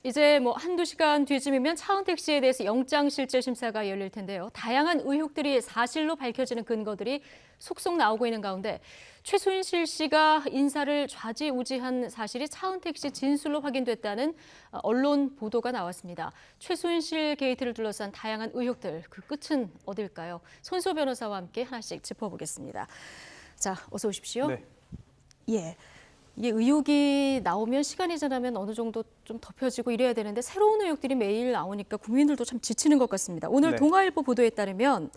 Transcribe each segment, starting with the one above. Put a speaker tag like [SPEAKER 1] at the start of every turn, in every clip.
[SPEAKER 1] 이제 뭐 한두 시간 뒤쯤이면 차은택 씨에 대해서 영장실질심사가 열릴 텐데요. 다양한 의혹들이 사실로 밝혀지는 근거들이 속속 나오고 있는 가운데 최순실 씨가 인사를 좌지우지한 사실이 차은택 씨 진술로 확인됐다는 언론 보도가 나왔습니다. 최순실 게이트를 둘러싼 다양한 의혹들, 그 끝은 어딜까요? 손수호 변호사와 함께 하나씩 짚어보겠습니다. 자, 어서 오십시오.
[SPEAKER 2] 네.
[SPEAKER 1] 예. 이게 의혹이 나오면 시간이 지나면 어느 정도 좀 덮여지고 이래야 되는데 새로운 의혹들이 매일 나오니까 국민들도 참 지치는 것 같습니다. 오늘
[SPEAKER 2] 네.
[SPEAKER 1] 동아일보 보도에 따르면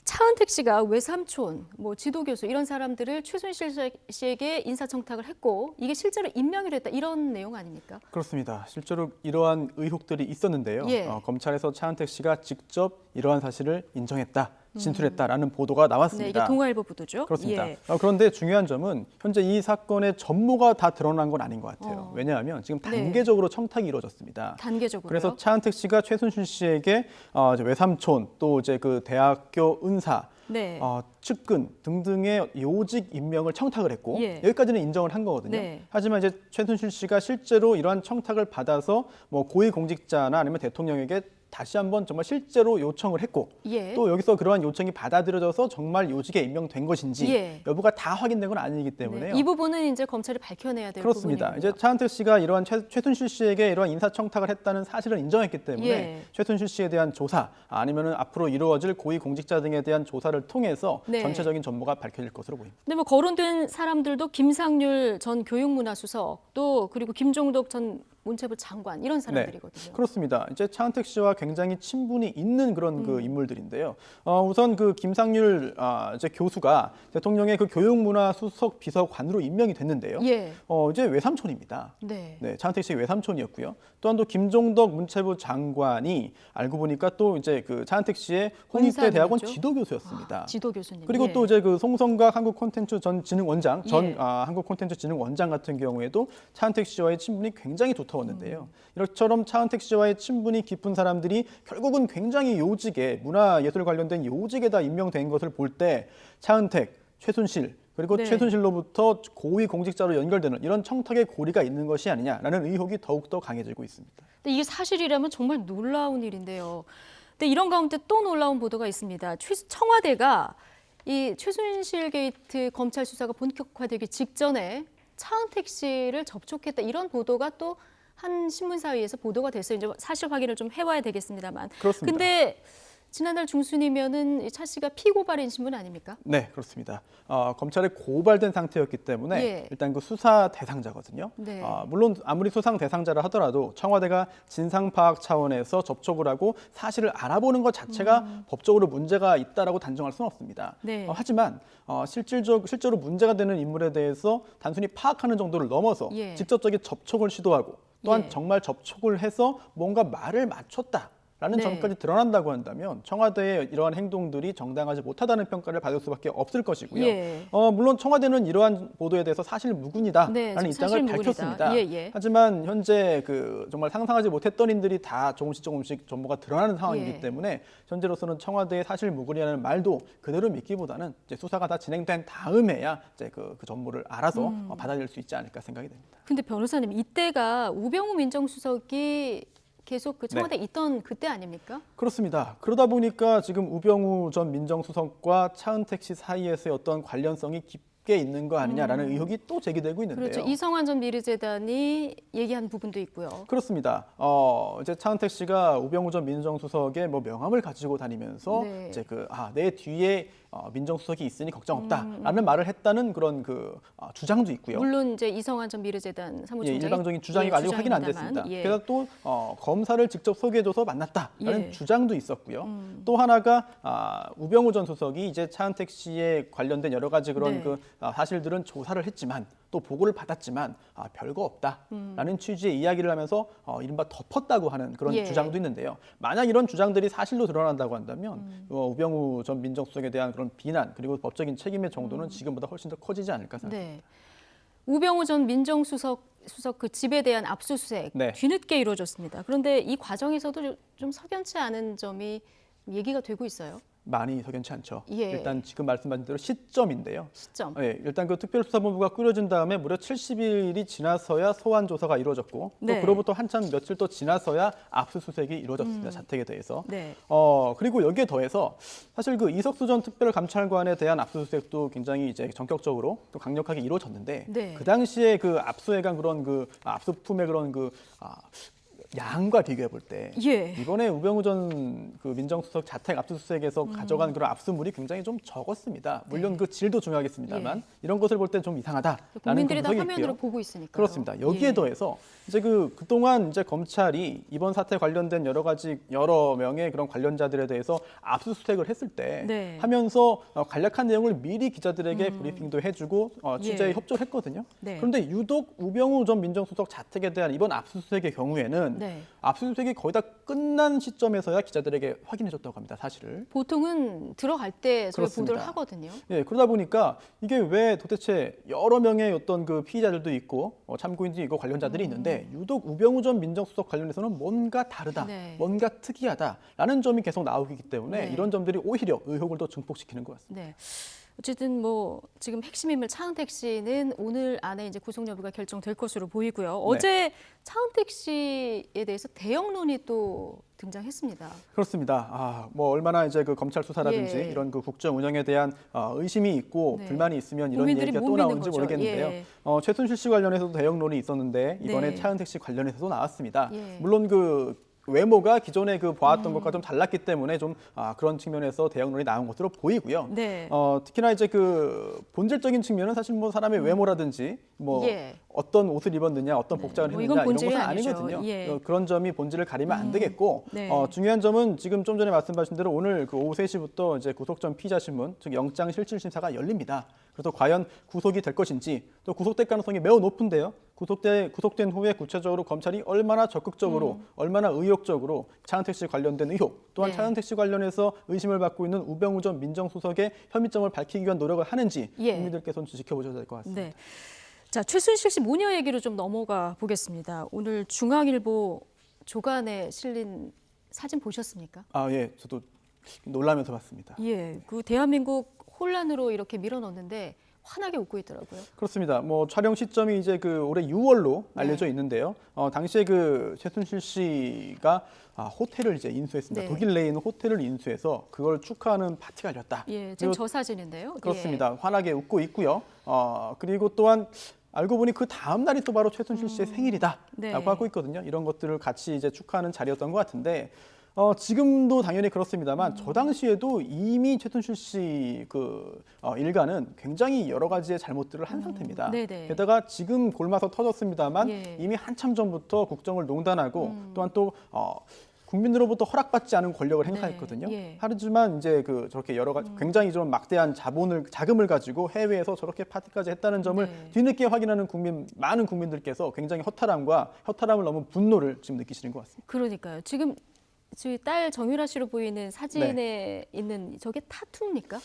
[SPEAKER 1] 차은택 씨가 외삼촌, 뭐 지도교수 이런 사람들을 최순실 씨에게 인사청탁을 했고 이게 실제로 임명이 됐다 이런 내용 아닙니까?
[SPEAKER 2] 그렇습니다. 실제로 이러한 의혹들이 있었는데요.
[SPEAKER 1] 예.
[SPEAKER 2] 검찰에서 차은택 씨가 직접 이러한 사실을 인정했다, 진술했다라는 보도가 나왔습니다.
[SPEAKER 1] 네, 이게 동아일보 보도죠.
[SPEAKER 2] 그렇습니다.
[SPEAKER 1] 예.
[SPEAKER 2] 그런데 중요한 점은 현재 이 사건의 전모가 다 드러난 건 아닌 것 같아요. 왜냐하면 지금 단계적으로 청탁이 이루어졌습니다.
[SPEAKER 1] 단계적으로요?
[SPEAKER 2] 그래서 차은택 씨가 최순실 씨에게 이제 외삼촌 또 이제 그 대학교 은사
[SPEAKER 1] 네.
[SPEAKER 2] 측근 등등의 요직 임명을 청탁을 했고
[SPEAKER 1] 예.
[SPEAKER 2] 여기까지는 인정을 한 거거든요.
[SPEAKER 1] 네.
[SPEAKER 2] 하지만 이제 최순실 씨가 실제로 이러한 청탁을 받아서 뭐 고위공직자나 아니면 대통령에게 다시 한번 정말 실제로 요청을 했고
[SPEAKER 1] 예.
[SPEAKER 2] 또 여기서 그러한 요청이 받아들여져서 정말 요직에 임명된 것인지
[SPEAKER 1] 예.
[SPEAKER 2] 여부가 다 확인된 건 아니기 때문에요.
[SPEAKER 1] 네. 이 부분은 이제 검찰이 밝혀내야 될
[SPEAKER 2] 그렇습니다.
[SPEAKER 1] 부분이고요.
[SPEAKER 2] 이제 차은택 씨가 이러한 최순실 씨에게 이러한 인사청탁을 했다는 사실을 인정했기 때문에
[SPEAKER 1] 예.
[SPEAKER 2] 최순실 씨에 대한 조사 아니면은 앞으로 이루어질 고위공직자 등에 대한 조사를 통해서
[SPEAKER 1] 네.
[SPEAKER 2] 전체적인 전모가 밝혀질 것으로 보입니다.
[SPEAKER 1] 근데 뭐 거론된 사람들도 김상률 전 교육문화수석 또 그리고 김종덕 전 문체부 장관 이런 사람들이거든요.
[SPEAKER 2] 그렇습니다. 이제 차은택 씨와 굉장히 친분이 있는 그런 그 인물들인데요. 우선 그 김상률 이제 교수가 대통령의 그 교육문화수석 비서관으로 임명이 됐는데요.
[SPEAKER 1] 예.
[SPEAKER 2] 이제 외삼촌입니다.
[SPEAKER 1] 네.
[SPEAKER 2] 네, 차은택 씨 외삼촌이었고요. 또한 또 김종덕 문체부 장관이 알고 보니까 또 이제 그 차은택 씨의 홍익대 대학원
[SPEAKER 1] 권사님이죠?
[SPEAKER 2] 지도교수였습니다.
[SPEAKER 1] 지도 교수님.
[SPEAKER 2] 그리고
[SPEAKER 1] 예.
[SPEAKER 2] 또 이제 그 송성각 한국콘텐츠진흥원장
[SPEAKER 1] 예.
[SPEAKER 2] 한국콘텐츠진흥원장 같은 경우에도 차은택 씨와의 친분이 굉장히 두터웠는데요. 이처럼 차은택 씨와의 친분이 깊은 사람들이 결국은 굉장히 요직에 문화예술 관련된 요직에 다 임명된 것을 볼 때 차은택, 최순실 그리고
[SPEAKER 1] 네.
[SPEAKER 2] 최순실로부터 고위 공직자로 연결되는 이런 청탁의 고리가 있는 것이 아니냐라는 의혹이 더욱더 강해지고 있습니다.
[SPEAKER 1] 근데 이게 사실이라면 정말 놀라운 일인데요. 근데 이런 가운데 또 놀라운 보도가 있습니다. 청와대가 이 최순실 게이트 검찰 수사가 본격화되기 직전에 차은택 씨를 접촉했다 이런 보도가 또 한 신문사에서 보도가 됐어요. 이제 사실 확인을 좀 해봐야 되겠습니다만.
[SPEAKER 2] 그렇습니다.
[SPEAKER 1] 근데 지난달 중순이면은 차 씨가 피고발인 신분 아닙니까?
[SPEAKER 2] 네, 그렇습니다. 검찰에 고발된 상태였기 때문에
[SPEAKER 1] 예.
[SPEAKER 2] 일단 그 수사 대상자거든요.
[SPEAKER 1] 네.
[SPEAKER 2] 물론 아무리 수상 대상자라 하더라도 청와대가 진상 파악 차원에서 접촉을 하고 사실을 알아보는 것 자체가 법적으로 문제가 있다라고 단정할 수는 없습니다.
[SPEAKER 1] 네.
[SPEAKER 2] 하지만 실제로 문제가 되는 인물에 대해서 단순히 파악하는 정도를 넘어서
[SPEAKER 1] 예.
[SPEAKER 2] 직접적인 접촉을 시도하고 또한
[SPEAKER 1] 예.
[SPEAKER 2] 정말 접촉을 해서 뭔가 말을 맞췄다. 라는
[SPEAKER 1] 네.
[SPEAKER 2] 점까지 드러난다고 한다면 청와대의 이러한 행동들이 정당하지 못하다는 평가를 받을 수밖에 없을 것이고요.
[SPEAKER 1] 예.
[SPEAKER 2] 물론 청와대는 이러한 보도에 대해서 사실 무근이다라는
[SPEAKER 1] 네,
[SPEAKER 2] 입장을
[SPEAKER 1] 사실 무근이다.
[SPEAKER 2] 밝혔습니다.
[SPEAKER 1] 예, 예.
[SPEAKER 2] 하지만 현재 그 정말 상상하지 못했던 일들이 다 조금씩 전모가 드러나는 상황이기
[SPEAKER 1] 예.
[SPEAKER 2] 때문에 현재로서는 청와대의 사실 무근이라는 말도 그대로 믿기보다는 이제 수사가 다 진행된 다음에야 이제 그 전모를 알아서 받아들일 수 있지 않을까 생각이 됩니다.
[SPEAKER 1] 근데 변호사님 이때가 우병우 민정수석이 계속 그 청와대에 있던 그때 아닙니까?
[SPEAKER 2] 그렇습니다. 그러다 보니까 지금 우병우 전 민정수석과 차은택 씨 사이에서의 어떤 관련성이 깊게 있는 거 아니냐라는 의혹이 또 제기되고 있는데요.
[SPEAKER 1] 그렇죠. 이성환 전 미르재단이 얘기한 부분도 있고요.
[SPEAKER 2] 그렇습니다. 이제 차은택 씨가 우병우 전 민정수석의 뭐 명함을 가지고 다니면서
[SPEAKER 1] 네.
[SPEAKER 2] 이제 내 뒤에 민정수석이 있으니 걱정 없다라는 말을 했다는 그런 주장도 있고요.
[SPEAKER 1] 물론 이제 이성환 전 미르재단 사무총장이
[SPEAKER 2] 일방적인 주장이 아직 확인 안 됐습니다.
[SPEAKER 1] 예.
[SPEAKER 2] 그래서 또 검사를 직접 소개해줘서 만났다라는
[SPEAKER 1] 예.
[SPEAKER 2] 주장도 있었고요. 또 하나가 우병우 전 수석이 이제 차은택 씨에 관련된 여러 가지 그런
[SPEAKER 1] 네.
[SPEAKER 2] 사실들은 조사를 했지만 또 보고를 받았지만 별거 없다라는 취지의 이야기를 하면서 이른바 덮었다고 하는 그런
[SPEAKER 1] 예.
[SPEAKER 2] 주장도 있는데요. 만약 이런 주장들이 사실로 드러난다고 한다면 우병우 전 민정수석에 대한 그런 비난 그리고 법적인 책임의 정도는 지금보다 훨씬 더 커지지 않을까 생각합니다.
[SPEAKER 1] 네. 우병우 전 민정수석 그 집에 대한 압수수색
[SPEAKER 2] 네.
[SPEAKER 1] 뒤늦게 이루어졌습니다. 그런데 이 과정에서도 좀 석연치 않은 점이 얘기가 되고 있어요.
[SPEAKER 2] 많이 석연치 않죠.
[SPEAKER 1] 예.
[SPEAKER 2] 일단 지금 말씀하신 대로 시점인데요.
[SPEAKER 1] 시점.
[SPEAKER 2] 예, 일단 그 특별수사본부가 꾸려진 다음에 무려 70일이 지나서야 소환 조사가 이루어졌고
[SPEAKER 1] 네.
[SPEAKER 2] 또 그로부터 한참 며칠 또 지나서야 압수수색이 이루어졌습니다. 자택에 대해서.
[SPEAKER 1] 네.
[SPEAKER 2] 그리고 여기에 더해서 사실 그 이석수 전 특별감찰관에 대한 압수수색도 굉장히 이제 전격적으로 또 강력하게 이루어졌는데
[SPEAKER 1] 네.
[SPEAKER 2] 그 당시에 그 압수해간 그런 그 압수품의 그런 양과 비교해 볼 때
[SPEAKER 1] 예.
[SPEAKER 2] 이번에 우병우 전 그 민정수석 자택 압수수색에서 가져간 그런 압수물이 굉장히 좀 적었습니다. 물론 그 질도 중요하겠습니다만 이런 것을 볼 때 좀 이상하다라는
[SPEAKER 1] 국민들이 다
[SPEAKER 2] 분석이
[SPEAKER 1] 화면으로
[SPEAKER 2] 있고요.
[SPEAKER 1] 보고 있으니까.
[SPEAKER 2] 그렇습니다. 여기에
[SPEAKER 1] 예.
[SPEAKER 2] 더해서 이제 그동안 이제 검찰이 이번 사태 관련된 여러 명의 그런 관련자들에 대해서 압수수색을 했을 때
[SPEAKER 1] 네.
[SPEAKER 2] 하면서 간략한 내용을 미리 기자들에게 브리핑도 해주고 취재에
[SPEAKER 1] 예.
[SPEAKER 2] 협조를 했거든요.
[SPEAKER 1] 네.
[SPEAKER 2] 그런데 유독 우병우 전 민정수석 자택에 대한 이번 압수수색의 경우에는
[SPEAKER 1] 네.
[SPEAKER 2] 압수수색이 거의 다 끝난 시점에서야 기자들에게 확인해줬다고 합니다. 사실을.
[SPEAKER 1] 보통은 들어갈 때 저희
[SPEAKER 2] 그렇습니다.
[SPEAKER 1] 보도를 하거든요.
[SPEAKER 2] 예, 그러다 보니까 이게 왜 도대체 여러 명의 어떤 그 피의자들도 있고 참고인도 있고 관련자들이 있는데 유독 우병우 전 민정수석 관련해서는 뭔가 다르다,
[SPEAKER 1] 네.
[SPEAKER 2] 뭔가 특이하다라는 점이 계속 나오기 때문에
[SPEAKER 1] 네.
[SPEAKER 2] 이런 점들이 오히려 의혹을 더 증폭시키는 것 같습니다.
[SPEAKER 1] 네. 어쨌든 뭐 지금 핵심 인물 차은택 씨는 오늘 안에 이제 구속 여부가 결정될 것으로 보이고요. 어제 차은택 씨에 대해서 대형론이 또 등장했습니다.
[SPEAKER 2] 그렇습니다. 뭐 얼마나 이제 그 검찰 수사라든지
[SPEAKER 1] 예.
[SPEAKER 2] 이런 그 국정 운영에 대한 의심이 있고
[SPEAKER 1] 네.
[SPEAKER 2] 불만이 있으면 이런
[SPEAKER 1] 국민들이
[SPEAKER 2] 얘기가
[SPEAKER 1] 못
[SPEAKER 2] 또
[SPEAKER 1] 믿는
[SPEAKER 2] 나오는지
[SPEAKER 1] 거죠.
[SPEAKER 2] 모르겠는데요.
[SPEAKER 1] 예.
[SPEAKER 2] 최순실 씨 관련해서도 대형론이 있었는데 이번에
[SPEAKER 1] 네.
[SPEAKER 2] 차은택 씨 관련해서도 나왔습니다.
[SPEAKER 1] 예.
[SPEAKER 2] 물론 그 외모가 기존에 그 보았던 것과 좀 달랐기 때문에 좀 그런 측면에서 대형론이 나온 것으로 보이고요.
[SPEAKER 1] 네.
[SPEAKER 2] 특히나 이제 그 본질적인 측면은 사실 뭐 사람의 외모라든지 뭐
[SPEAKER 1] 예.
[SPEAKER 2] 어떤 옷을 입었느냐, 어떤 복장을
[SPEAKER 1] 뭐
[SPEAKER 2] 했느냐
[SPEAKER 1] 이건
[SPEAKER 2] 이런
[SPEAKER 1] 본질이
[SPEAKER 2] 것은
[SPEAKER 1] 아니죠.
[SPEAKER 2] 아니거든요.
[SPEAKER 1] 예.
[SPEAKER 2] 그런 점이 본질을 가리면 안 되겠고
[SPEAKER 1] 네.
[SPEAKER 2] 중요한 점은 지금 좀 전에 말씀하신 대로 오늘 그 오후 3시부터 이제 구속 전 피의자 신문, 즉 영장 실질 심사가 열립니다. 그래서 과연 구속이 될 것인지 또 구속될 가능성이 매우 높은데요. 구속된 후에 구체적으로 검찰이 얼마나 적극적으로, 얼마나 의욕적으로 차은택 씨 관련된 의혹, 또한
[SPEAKER 1] 네.
[SPEAKER 2] 차은택 씨 관련해서 의심을 받고 있는 우병우 전 민정수석의 혐의점을 밝히기 위한 노력을 하는지
[SPEAKER 1] 예.
[SPEAKER 2] 국민들께서는 지켜보셔야 될 것 같습니다.
[SPEAKER 1] 네. 자, 최순실 씨 모녀 얘기로 좀 넘어가 보겠습니다. 오늘 중앙일보 조간에 실린 사진 보셨습니까?
[SPEAKER 2] 예, 저도 놀라면서 봤습니다.
[SPEAKER 1] 예, 그 대한민국 혼란으로 이렇게 밀어넣는데 환하게 웃고 있더라고요.
[SPEAKER 2] 그렇습니다. 뭐 촬영 시점이 이제 그 올해 6월로 알려져
[SPEAKER 1] 네.
[SPEAKER 2] 있는데요. 당시에 그 최순실 씨가 호텔을 이제 인수했습니다.
[SPEAKER 1] 네.
[SPEAKER 2] 독일 내에 있는 호텔을 인수해서 그걸 축하하는 파티가 열렸다.
[SPEAKER 1] 예, 지금
[SPEAKER 2] 그리고
[SPEAKER 1] 저 사진인데요.
[SPEAKER 2] 그렇습니다. 환하게 웃고 있고요. 그리고 또한 알고 보니 그 다음 날이 또 바로 최순실 씨의 생일이다라고
[SPEAKER 1] 네.
[SPEAKER 2] 하고 있거든요. 이런 것들을 같이 이제 축하하는 자리였던 것 같은데. 지금도 당연히 그렇습니다만 저 당시에도 이미 최순실 씨 그 일가는 굉장히 여러 가지의 잘못들을 한 상태입니다.
[SPEAKER 1] 네네.
[SPEAKER 2] 게다가 지금 골마서 터졌습니다만
[SPEAKER 1] 예.
[SPEAKER 2] 이미 한참 전부터 국정을 농단하고 또한 또 국민으로부터 허락받지 않은 권력을 행사했거든요.
[SPEAKER 1] 예.
[SPEAKER 2] 하지만 이제 저렇게 여러 가지 굉장히 좀 막대한 자금을 가지고 해외에서 저렇게 파티까지 했다는 점을
[SPEAKER 1] 네.
[SPEAKER 2] 뒤늦게 확인하는 많은 국민들께서 굉장히 허탈함을 넘은 분노를 지금 느끼시는 것 같습니다.
[SPEAKER 1] 그러니까요. 지금 저희 딸 정유라 씨로 보이는 사진에
[SPEAKER 2] 네.
[SPEAKER 1] 있는 저게 타투입니까?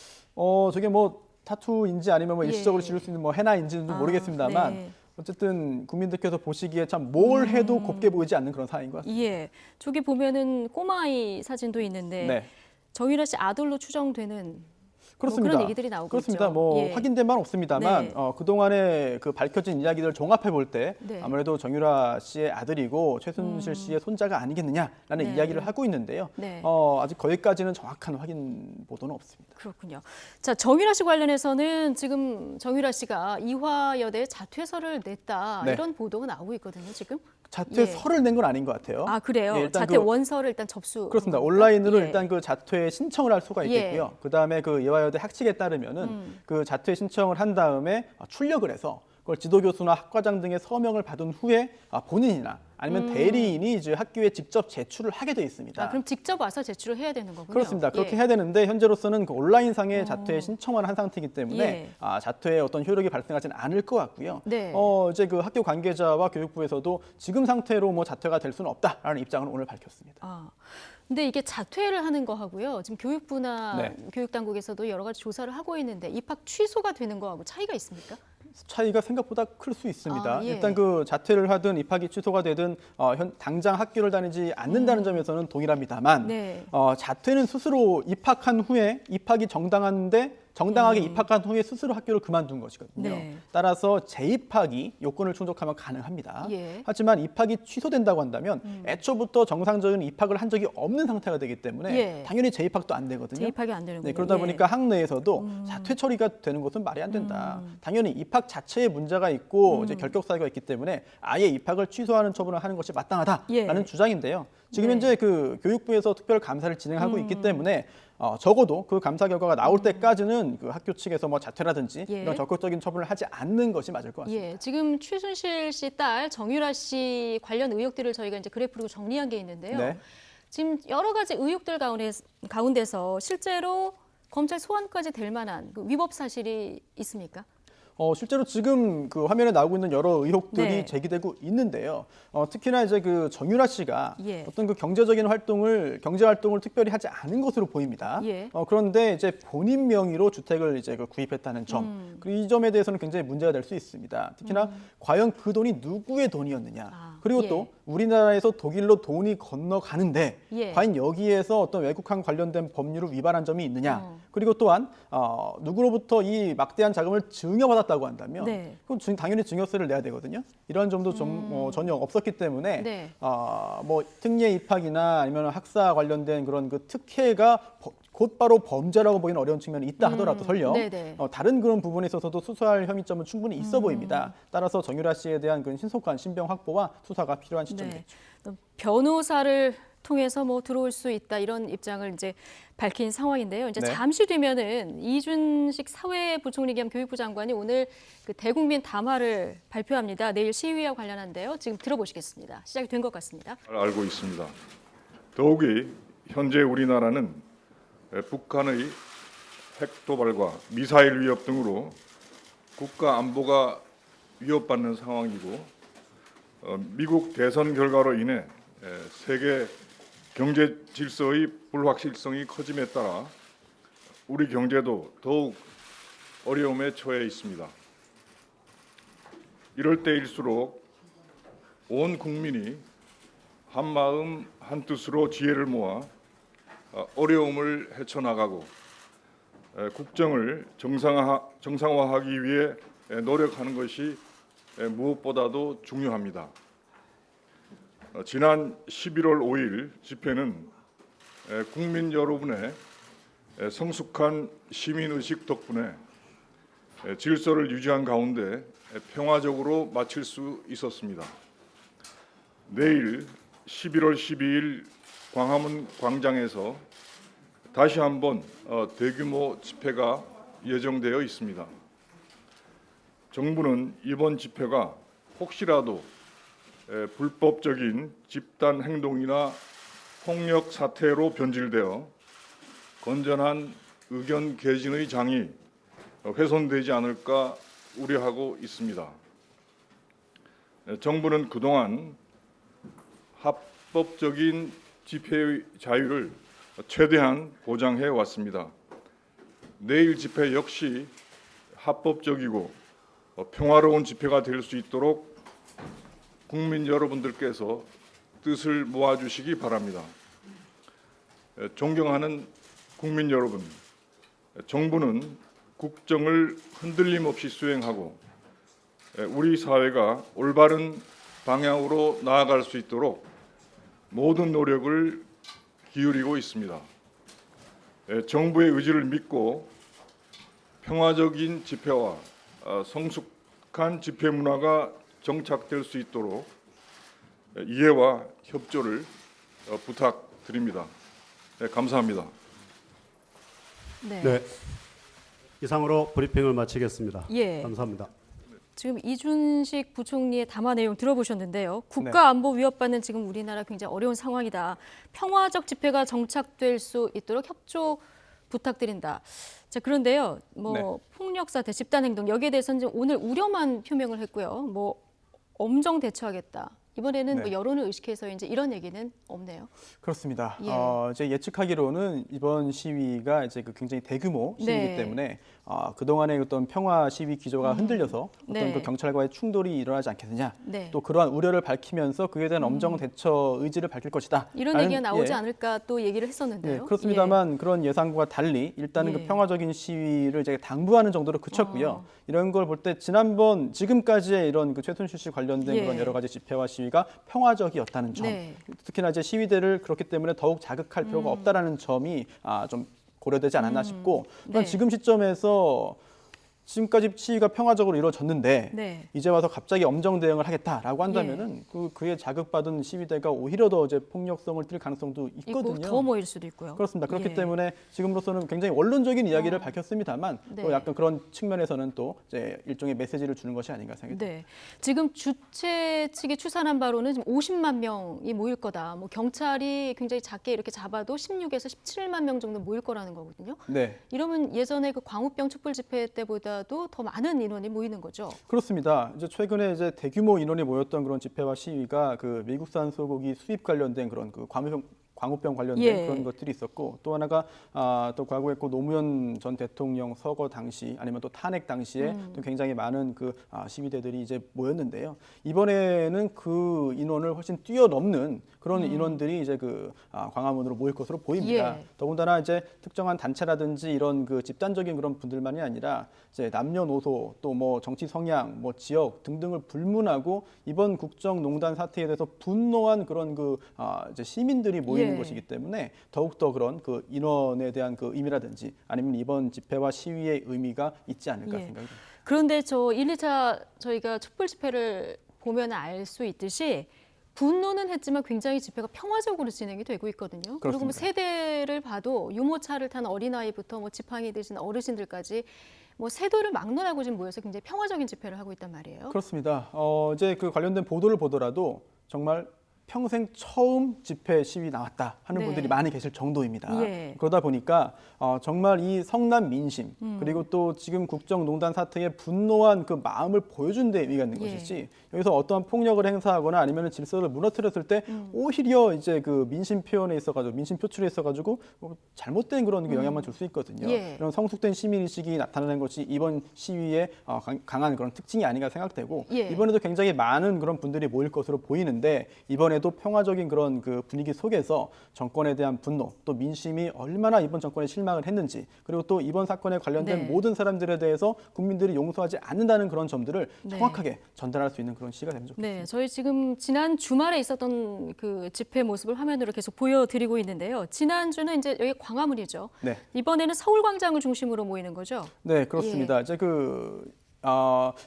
[SPEAKER 2] 저게 뭐 타투인지 아니면 뭐
[SPEAKER 1] 예.
[SPEAKER 2] 일시적으로 지을 수 있는 뭐 해나인지는 모르겠습니다만
[SPEAKER 1] 네.
[SPEAKER 2] 어쨌든 국민들께서 보시기에 참 뭘 해도 곱게 보이지 않는 그런 상황인 것 같습니다.
[SPEAKER 1] 예, 저기 보면은 꼬마아이 사진도 있는데
[SPEAKER 2] 네.
[SPEAKER 1] 정유라 씨 아들로 추정되는
[SPEAKER 2] 그렇습니다.
[SPEAKER 1] 그런 얘기들이 나오고
[SPEAKER 2] 그렇습니다.
[SPEAKER 1] 있죠.
[SPEAKER 2] 뭐
[SPEAKER 1] 예.
[SPEAKER 2] 확인된 바는 없습니다만
[SPEAKER 1] 네.
[SPEAKER 2] 그동안에 그 밝혀진 이야기들을 종합해 볼 때
[SPEAKER 1] 네.
[SPEAKER 2] 아무래도 정유라 씨의 아들이고 최순실 씨의 손자가 아니겠느냐라는
[SPEAKER 1] 네.
[SPEAKER 2] 이야기를 하고 있는데요.
[SPEAKER 1] 네.
[SPEAKER 2] 아직 거기까지는 정확한 확인 보도는 없습니다.
[SPEAKER 1] 그렇군요. 자, 정유라 씨 관련해서는 지금 정유라 씨가 이화여대 자퇴서를 냈다
[SPEAKER 2] 네.
[SPEAKER 1] 이런 보도가 나오고 있거든요. 지금.
[SPEAKER 2] 자퇴서를 낸 건 아닌 것 같아요.
[SPEAKER 1] 아, 그래요?
[SPEAKER 2] 예, 일단
[SPEAKER 1] 자퇴 원서를 일단 접수.
[SPEAKER 2] 그렇습니다. 온라인으로
[SPEAKER 1] 예.
[SPEAKER 2] 일단 그 자퇴 신청을 할 수가 있겠고요. 그다음에 그 예화여대 학칙에 따르면은 그 자퇴 신청을 한 다음에 출력을 해서 그걸 지도교수나 학과장 등의 서명을 받은 후에 본인이나 아니면 대리인이 이제 학교에 직접 제출을 하게 돼 있습니다.
[SPEAKER 1] 그럼 직접 와서 제출을 해야 되는 거군요.
[SPEAKER 2] 그렇습니다. 그렇게
[SPEAKER 1] 예.
[SPEAKER 2] 해야 되는데 현재로서는 그 온라인상의 자퇴 신청만 한 상태이기 때문에
[SPEAKER 1] 예.
[SPEAKER 2] 자퇴에 어떤 효력이 발생하지는 않을 것 같고요.
[SPEAKER 1] 네.
[SPEAKER 2] 이제 그 학교 관계자와 교육부에서도 지금 상태로 뭐 자퇴가 될 수는 없다라는 입장을 오늘 밝혔습니다.
[SPEAKER 1] 근데 이게 자퇴를 하는 거하고요. 지금 교육부나
[SPEAKER 2] 네.
[SPEAKER 1] 교육당국에서도 여러 가지 조사를 하고 있는데 입학 취소가 되는 거하고 차이가 있습니까?
[SPEAKER 2] 차이가 생각보다 클 수 있습니다.
[SPEAKER 1] 아, 예.
[SPEAKER 2] 일단 그 자퇴를 하든 입학이 취소가 되든 당장 학교를 다니지 않는다는 점에서는 동일합니다만
[SPEAKER 1] 네.
[SPEAKER 2] 자퇴는 스스로 입학한 후에 입학이 정당하게 입학한 후에 스스로 학교를 그만둔 것이거든요.
[SPEAKER 1] 네.
[SPEAKER 2] 따라서 재입학이 요건을 충족하면 가능합니다.
[SPEAKER 1] 예.
[SPEAKER 2] 하지만 입학이 취소된다고 한다면 애초부터 정상적인 입학을 한 적이 없는 상태가 되기 때문에
[SPEAKER 1] 예.
[SPEAKER 2] 당연히 재입학도 안 되거든요.
[SPEAKER 1] 재입학이 안 되는군요.
[SPEAKER 2] 네, 그러다
[SPEAKER 1] 예.
[SPEAKER 2] 보니까 학내에서도 자퇴 처리가 되는 것은 말이 안 된다. 당연히 입학 자체에 문제가 있고 이제 결격 사유가 있기 때문에 아예 입학을 취소하는 처분을 하는 것이 마땅하다라는
[SPEAKER 1] 예.
[SPEAKER 2] 주장인데요. 지금
[SPEAKER 1] 네.
[SPEAKER 2] 현재 그 교육부에서 특별 감사를 진행하고 있기 때문에 적어도 그 감사 결과가 나올 때까지는 그 학교 측에서 뭐 자퇴라든지
[SPEAKER 1] 예.
[SPEAKER 2] 이런 적극적인 처분을 하지 않는 것이 맞을 것 같습니다.
[SPEAKER 1] 예, 지금 최순실 씨 딸 정유라 씨 관련 의혹들을 저희가 이제 그래프로 정리한 게 있는데요.
[SPEAKER 2] 네.
[SPEAKER 1] 지금 여러 가지 의혹들 가운데서 실제로 검찰 소환까지 될 만한 그 위법 사실이 있습니까?
[SPEAKER 2] 실제로 지금 그 화면에 나오고 있는 여러 의혹들이
[SPEAKER 1] 네.
[SPEAKER 2] 제기되고 있는데요. 특히나 이제 그 정유라 씨가
[SPEAKER 1] 예.
[SPEAKER 2] 어떤 그 경제 활동을 특별히 하지 않은 것으로 보입니다.
[SPEAKER 1] 예.
[SPEAKER 2] 그런데 이제 본인 명의로 주택을 이제 그 구입했다는 점, 그리고 이 점에 대해서는 굉장히 문제가 될 수 있습니다. 특히나 과연 그 돈이 누구의 돈이었느냐,
[SPEAKER 1] 아,
[SPEAKER 2] 그리고
[SPEAKER 1] 예.
[SPEAKER 2] 또 우리나라에서 독일로 돈이 건너가는데
[SPEAKER 1] 예.
[SPEAKER 2] 과연 여기에서 어떤 외국환 관련된 법률을 위반한 점이 있느냐, 그리고 또한 누구로부터 이 막대한 자금을 증여받았다고 한다면
[SPEAKER 1] 네.
[SPEAKER 2] 그건 당연히 증여세를 내야 되거든요. 이런 점도 좀 전혀 없었기 때문에
[SPEAKER 1] 네.
[SPEAKER 2] 뭐 특례 입학이나 아니면 학사 관련된 그런 그 특혜가 곧바로 범죄라고 보기는 어려운 측면이 있다 하더라도 설령
[SPEAKER 1] 네네.
[SPEAKER 2] 다른 그런 부분에 있어서도 수사할 혐의점은 충분히 있어 보입니다. 따라서 정유라 씨에 대한 그 신속한 신병 확보와 수사가 필요한 시점이겠죠.
[SPEAKER 1] 또 변호사를 통해서 뭐 들어올 수 있다 이런 입장을 이제 밝힌 상황인데요. 이제
[SPEAKER 2] 네.
[SPEAKER 1] 잠시 뒤면은 이준식 사회부총리 겸 교육부 장관이 오늘 그 대국민 담화를 발표합니다. 내일 시위와 관련한데요. 지금 들어보시겠습니다. 시작이 된 것 같습니다.
[SPEAKER 3] 알고 있습니다. 더욱이 현재 우리나라는 북한의 핵 도발과 미사일 위협 등으로 국가 안보가 위협받는 상황이고 미국 대선 결과로 인해 세계 경제 질서의 불확실성이 커짐에 따라 우리 경제도 더욱 어려움에 처해 있습니다. 이럴 때일수록 온 국민이 한마음 한뜻으로 지혜를 모아 어려움을 헤쳐나가고 국정을 정상화하기 위해 노력하는 것이 무엇보다도 중요합니다. 지난 11월 5일 집회는 국민 여러분의 성숙한 시민의식 덕분에 질서를 유지한 가운데 평화적으로 마칠 수 있었습니다. 내일 11월 12일 광화문 광장에서 다시 한번 대규모 집회가 예정되어 있습니다. 정부는 이번 집회가 혹시라도 불법적인 집단 행동이나 폭력 사태로 변질되어 건전한 의견 개진의 장이 훼손되지 않을까 우려하고 있습니다. 정부는 그동안 합법적인 집회의 자유를 최대한 보장해 왔습니다. 내일 집회 역시 합법적이고 평화로운 집회가 될 수 있도록 국민 여러분들께서 뜻을 모아주시기 바랍니다. 존경하는 국민 여러분, 정부는 국정을 흔들림 없이 수행하고 우리 사회가 올바른 방향으로 나아갈 수 있도록 모든 노력을 기울이고 있습니다. 정부의 의지를 믿고 평화적인 집회와 성숙한 집회 문화가 정착될 수 있도록 이해와 협조를 부탁드립니다. 감사합니다.
[SPEAKER 1] 네.
[SPEAKER 4] 이상으로 브리핑을 마치겠습니다.
[SPEAKER 1] 예.
[SPEAKER 4] 감사합니다.
[SPEAKER 1] 지금 이준식 부총리의 담화 내용 들어보셨는데요. 국가 안보 위협받는 지금 우리나라 굉장히 어려운 상황이다. 평화적 집회가 정착될 수 있도록 협조 부탁드린다. 자, 그런데요. 폭력 사태, 집단 행동 여기에 대해서는 오늘 우려만 표명을 했고요. 엄정 대처하겠다. 이번에는
[SPEAKER 2] 네.
[SPEAKER 1] 여론을 의식해서 이제 이런 얘기는 없네요.
[SPEAKER 2] 그렇습니다.
[SPEAKER 1] 예.
[SPEAKER 2] 이제 예측하기로는 이번 시위가 이제 굉장히 대규모 시위이기
[SPEAKER 1] 네.
[SPEAKER 2] 때문에 그동안의 어떤 평화 시위 기조가 흔들려서 어떤
[SPEAKER 1] 네.
[SPEAKER 2] 그 경찰과의 충돌이 일어나지 않겠느냐.
[SPEAKER 1] 네.
[SPEAKER 2] 또 그러한 우려를 밝히면서 그에 대한 엄정 대처 의지를 밝힐 것이다.
[SPEAKER 1] 이런
[SPEAKER 2] 라는,
[SPEAKER 1] 얘기가 나오지
[SPEAKER 2] 예.
[SPEAKER 1] 않을까 또 얘기를 했었는데요.
[SPEAKER 2] 네, 그렇습니다만 그런 예상과 달리 일단은
[SPEAKER 1] 예.
[SPEAKER 2] 그 평화적인 시위를 이제 당부하는 정도로 그쳤고요. 이런 걸 볼 때 지금까지의 이런 그 최순실 씨 관련된
[SPEAKER 1] 예.
[SPEAKER 2] 그런 여러 가지 집회와 시위가 평화적이었다는 점,
[SPEAKER 1] 네.
[SPEAKER 2] 특히나 이제 시위대를 그렇기 때문에 더욱 자극할 필요가 없다라는 점이 좀 고려되지 않았나 싶고, 또한
[SPEAKER 1] 네.
[SPEAKER 2] 지금 시점에서 지금까지 시위가 평화적으로 이루어졌는데
[SPEAKER 1] 네.
[SPEAKER 2] 이제 와서 갑자기 엄정 대응을 하겠다라고 한다면은 그에 자극받은 시위대가 오히려 더 이제 폭력성을 띨 가능성도 있거든요.
[SPEAKER 1] 있고 더 모일 수도 있고요.
[SPEAKER 2] 그렇습니다. 그렇기
[SPEAKER 1] 예.
[SPEAKER 2] 때문에 지금으로서는 굉장히 원론적인 이야기를 밝혔습니다만
[SPEAKER 1] 네.
[SPEAKER 2] 또 약간 그런 측면에서는 또 이제 일종의 메시지를 주는 것이 아닌가 생각이 듭니다.
[SPEAKER 1] 네. 지금 주최 측이 추산한 바로는 지금 50만 명이 모일 거다. 뭐 경찰이 굉장히 작게 이렇게 잡아도 16에서 17만 명 정도 모일 거라는 거거든요.
[SPEAKER 2] 네.
[SPEAKER 1] 이러면 예전에 그 광우병 촛불 집회 때보다도 더 많은 인원이 모이는 거죠.
[SPEAKER 2] 그렇습니다. 이제 최근에 이제 대규모 인원이 모였던 그런 집회와 시위가 그 미국산 소고기 수입 관련된 그런 그 광우병 관련된
[SPEAKER 1] 예.
[SPEAKER 2] 그런 것들이 있었고, 또 하나가 또 과거에 그 노무현 전 대통령 서거 당시 아니면 또 탄핵 당시에 또 굉장히 많은 그 시위대들이 이제 모였는데요. 이번에는 그 인원을 훨씬 뛰어넘는 그런 인원들이 이제 그 광화문으로 모일 것으로 보입니다.
[SPEAKER 1] 예.
[SPEAKER 2] 더군다나 이제 특정한 단체라든지 이런 그 집단적인 그런 분들만이 아니라 이제 남녀노소 또 뭐 정치 성향, 뭐 지역 등등을 불문하고 이번 국정농단 사태에 대해서 분노한 그런 그 이제 시민들이 모이는
[SPEAKER 1] 예.
[SPEAKER 2] 것이기 때문에 더욱더 그런 그 인원에 대한 그 의미라든지 아니면 이번 집회와 시위의 의미가 있지 않을까
[SPEAKER 1] 예.
[SPEAKER 2] 생각이 듭니다.
[SPEAKER 1] 그런데 저 1, 2차 저희가 촛불 집회를 보면 알 수 있듯이 분노는 했지만 굉장히 집회가 평화적으로 진행이 되고 있거든요. 그리고 뭐
[SPEAKER 2] 그렇습니다.
[SPEAKER 1] 세대를 봐도 유모차를 탄 어린아이부터 뭐 지팡이 드신 어르신들까지 뭐 세도를 막론하고 지금 모여서 굉장히 평화적인 집회를 하고 있단 말이에요.
[SPEAKER 2] 그렇습니다. 이제 그 관련된 보도를 보더라도 정말 평생 처음 집회 시위 나왔다 하는
[SPEAKER 1] 네.
[SPEAKER 2] 분들이 많이 계실 정도입니다.
[SPEAKER 1] 예.
[SPEAKER 2] 그러다 보니까 정말 이 성남 민심 그리고 또 지금 국정농단 사태에 분노한 그 마음을 보여준 데 의미가 있는
[SPEAKER 1] 예.
[SPEAKER 2] 것이지 여기서 어떠한 폭력을 행사하거나 아니면 질서를 무너뜨렸을 때 오히려 이제 그 민심 표현에 있어가지고 민심 표출에 있어가지고 잘못된 그런 그 영향만 줄 수 있거든요.
[SPEAKER 1] 예.
[SPEAKER 2] 이런 성숙된 시민 의식이 나타나는 것이 이번 시위의 강한 그런 특징이 아닌가 생각되고
[SPEAKER 1] 예.
[SPEAKER 2] 이번에도 굉장히 많은 그런 분들이 모일 것으로 보이는데 이번에도 평화적인 그런 그 분위기 속에서 정권에 대한 분노 또 민심이 얼마나 이번 정권에 실망을 했는지 그리고 또 이번 사건에 관련된
[SPEAKER 1] 네.
[SPEAKER 2] 모든 사람들에 대해서 국민들이 용서하지 않는다는 그런 점들을
[SPEAKER 1] 네.
[SPEAKER 2] 정확하게 전달할 수 있는 그런 시기가 되면 좋겠습니다.
[SPEAKER 1] 네, 저희 지금 지난 주말에 있었던 그 집회 모습을 화면으로 계속 보여드리고 있는데요. 지난주는 이제 여기 광화문이죠.
[SPEAKER 2] 네.
[SPEAKER 1] 이번에는 서울광장을 중심으로 모이는 거죠.
[SPEAKER 2] 네, 그렇습니다. 이제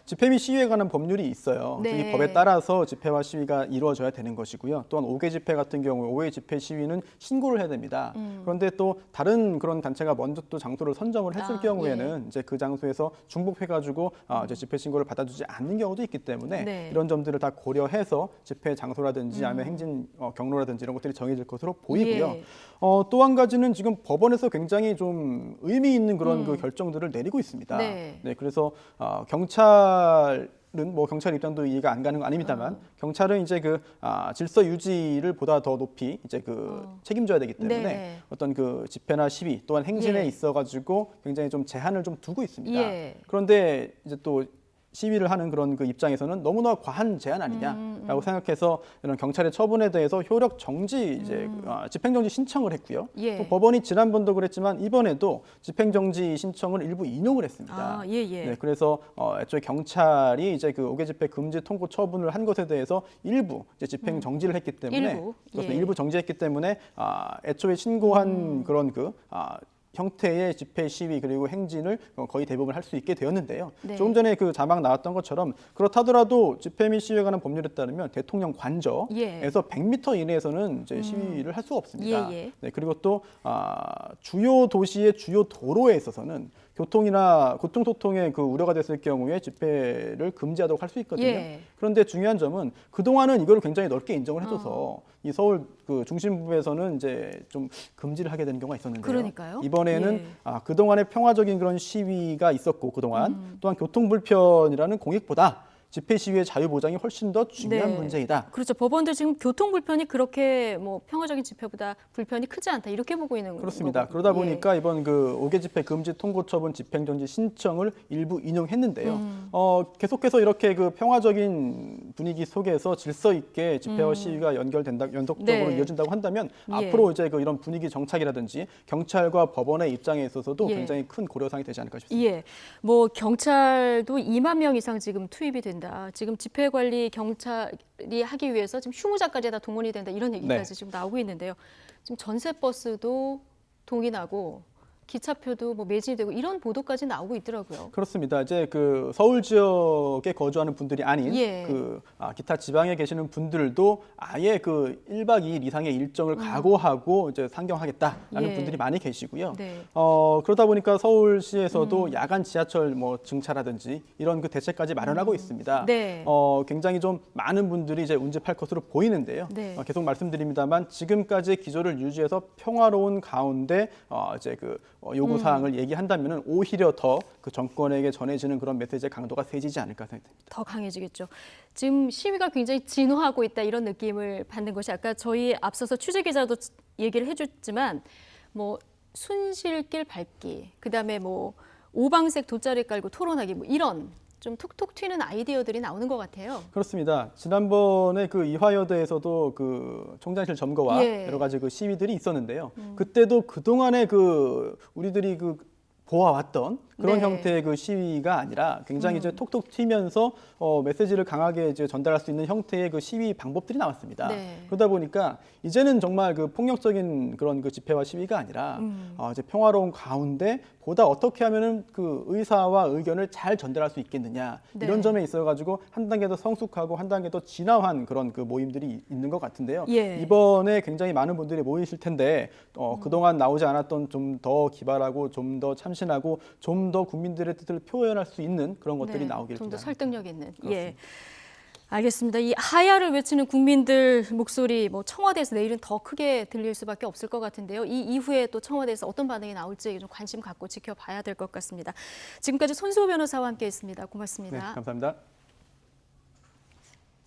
[SPEAKER 2] 집회 및 시위에 관한 법률이 있어요. 그래서
[SPEAKER 1] 네.
[SPEAKER 2] 이 법에 따라서 집회와 시위가 이루어져야 되는 것이고요. 또한 5개 집회 같은 경우에 5회 집회 시위는 신고를 해야 됩니다. 그런데 또 다른 그런 단체가 먼저 또 장소를 선정을 했을 경우에는 이제 그 장소에서 중복해가지고 이제 집회 신고를 받아주지 않는 경우도 있기 때문에
[SPEAKER 1] 네.
[SPEAKER 2] 이런 점들을 다 고려해서 집회 장소라든지 아니면 행진 경로라든지 이런 것들이 정해질 것으로 보이고요.
[SPEAKER 1] 예.
[SPEAKER 2] 또 한 가지는 지금 법원에서 굉장히 좀 의미 있는 그런 그 결정들을 내리고 있습니다.
[SPEAKER 1] 네.
[SPEAKER 2] 그래서 경찰은 뭐 경찰 입장도 이해가 안 가는 건 아닙니다만 경찰은 이제 질서 유지를 보다 더 높이 이제 책임져야 되기 때문에
[SPEAKER 1] 네.
[SPEAKER 2] 어떤 그 집회나 시위 또한 행진에
[SPEAKER 1] 예.
[SPEAKER 2] 있어가지고 굉장히 좀 제한을 좀 두고 있습니다.
[SPEAKER 1] 예.
[SPEAKER 2] 그런데 이제 또 시위를 하는 그런 그 입장에서는 너무나 과한 제한 아니냐라고 생각해서 이런 경찰의 처분에 대해서 효력 정지 이제 집행정지 신청을 했고요.
[SPEAKER 1] 예.
[SPEAKER 2] 또 법원이 지난번도 그랬지만 이번에도 집행정지 신청을 일부 인용을 했습니다.
[SPEAKER 1] 예.
[SPEAKER 2] 네, 그래서 애초에 경찰이 이제 그 5개 집회 금지 통고 처분을 한 것에 대해서 일부 이제 집행 정지를 했기 때문에
[SPEAKER 1] 일부,
[SPEAKER 2] 그렇습니다.
[SPEAKER 1] 예.
[SPEAKER 2] 일부 정지했기 때문에 애초에 신고한 그런 형태의 집회 시위 그리고 행진을 거의 대부분 할 수 있게 되었는데요.
[SPEAKER 1] 네.
[SPEAKER 2] 조금 전에 그 자막 나왔던 것처럼 그렇다더라도 집회 및 시위에 관한 법률에 따르면 대통령 관저에서 100m 이내에서는 이제 시위를 할 수가 없습니다.
[SPEAKER 1] 예.
[SPEAKER 2] 네, 그리고 또 주요 도시의 주요 도로에 있어서는 교통소통에 그 우려가 됐을 경우에 집회를 금지하도록 할 수 있거든요.
[SPEAKER 1] 예.
[SPEAKER 2] 그런데 중요한 점은 그동안은 이걸 굉장히 넓게 인정을 해줘서 이 서울 그 중심부에서는 이제 좀 금지를 하게 되는 경우가 있었는데요.
[SPEAKER 1] 그러니까요.
[SPEAKER 2] 이번에는
[SPEAKER 1] 예.
[SPEAKER 2] 그동안의 평화적인 그런 시위가 있었고 그동안 또한 교통 불편이라는 공익보다 집회 시위의 자유 보장이 훨씬 더 중요한
[SPEAKER 1] 네.
[SPEAKER 2] 문제이다.
[SPEAKER 1] 그렇죠. 법원도 지금 교통 불편이 그렇게 뭐 평화적인 집회보다 불편이 크지 않다 이렇게 보고 있는
[SPEAKER 2] 그렇습니다.
[SPEAKER 1] 거고.
[SPEAKER 2] 그러다
[SPEAKER 1] 예.
[SPEAKER 2] 보니까 이번 그 5개 집회 금지 통고 처분 집행정지 신청을 일부 인용했는데요. 계속해서 이렇게 그 평화적인 분위기 속에서 질서 있게 집회와 시위가 연속적으로
[SPEAKER 1] 네.
[SPEAKER 2] 이어진다고 한다면
[SPEAKER 1] 예.
[SPEAKER 2] 앞으로 이제 그 이런 분위기 정착이라든지 경찰과 법원의 입장에 있어서도
[SPEAKER 1] 예.
[SPEAKER 2] 굉장히 큰 고려사항이 되지 않을까 싶습니다.
[SPEAKER 1] 예, 뭐 경찰도 2만 명 이상 지금 투입이 된다. 지금 집회 관리 경찰이 하기 위해서 지금 휴무자까지 다 동원이 된다. 이런 얘기까지
[SPEAKER 2] 네.
[SPEAKER 1] 지금 나오고 있는데요. 지금 전세 버스도 동인하고 기차표도 뭐 매진이 되고 이런 보도까지 나오고 있더라고요.
[SPEAKER 2] 그렇습니다. 이제 그 서울 지역에 거주하는 분들이 아닌
[SPEAKER 1] 예.
[SPEAKER 2] 기타 지방에 계시는 분들도 아예 그 1박 2일 이상의 일정을 각오하고 이제 상경하겠다라는
[SPEAKER 1] 예.
[SPEAKER 2] 분들이 많이 계시고요.
[SPEAKER 1] 네.
[SPEAKER 2] 그러다 보니까 서울시에서도 야간 지하철 뭐 증차라든지 이런 그 대책까지 마련하고 있습니다.
[SPEAKER 1] 네.
[SPEAKER 2] 굉장히 좀 많은 분들이 이제 운집할 것으로 보이는데요.
[SPEAKER 1] 네.
[SPEAKER 2] 계속 말씀드립니다만 지금까지 기조를 유지해서 평화로운 가운데 이제 그 요구 사항을 얘기한다면은 오히려 더 그 정권에게 전해지는 그런 메시지의 강도가 세지지 않을까 생각됩니다.
[SPEAKER 1] 더 강해지겠죠. 지금 시위가 굉장히 진화하고 있다 이런 느낌을 받는 것이 아까 저희 앞서서 취재 기자도 얘기를 해줬지만 뭐 순실길 밟기, 그다음에 뭐 오방색 돗자리 깔고 토론하기 뭐 이런 좀 툭툭 튀는 아이디어들이 나오는 것 같아요.
[SPEAKER 2] 그렇습니다. 지난번에 그 이화여대에서도 그 총장실 점거와
[SPEAKER 1] 예.
[SPEAKER 2] 여러 가지 그 시위들이 있었는데요. 그때도 그동안에 그 우리들이 그 보아왔던 그런
[SPEAKER 1] 네.
[SPEAKER 2] 형태의 그 시위가 아니라 굉장히 이제 톡톡 튀면서 메시지를 강하게 이제 전달할 수 있는 형태의 그 시위 방법들이 나왔습니다.
[SPEAKER 1] 네.
[SPEAKER 2] 그러다 보니까 이제는 정말 그 폭력적인 그런 그 집회와 시위가 아니라 이제 평화로운 가운데 보다 어떻게 하면은 그 의사와 의견을 잘 전달할 수 있겠느냐
[SPEAKER 1] 네.
[SPEAKER 2] 이런 점에 있어가지고 한 단계 더 성숙하고 한 단계 더 진화한 그런 그 모임들이 있는 것 같은데요.
[SPEAKER 1] 예.
[SPEAKER 2] 이번에 굉장히 많은 분들이 모이실 텐데 그동안 나오지 않았던 좀 더 기발하고 좀 더 참신하고 좀 더 국민들의 뜻을 표현할 수 있는 그런 것들이 나오길
[SPEAKER 1] 좀 더
[SPEAKER 2] 기대합니다.
[SPEAKER 1] 설득력 있는. 예. 알겠습니다. 이 하야를 외치는 국민들 목소리 뭐 청와대에서 내일은 더 크게 들릴 수밖에 없을 것 같은데요. 이 이후에 또 청와대에서 어떤 반응이 나올지 좀 관심 갖고 지켜봐야 될 것 같습니다. 지금까지 손수호 변호사와 함께했습니다. 고맙습니다.
[SPEAKER 2] 네, 감사합니다.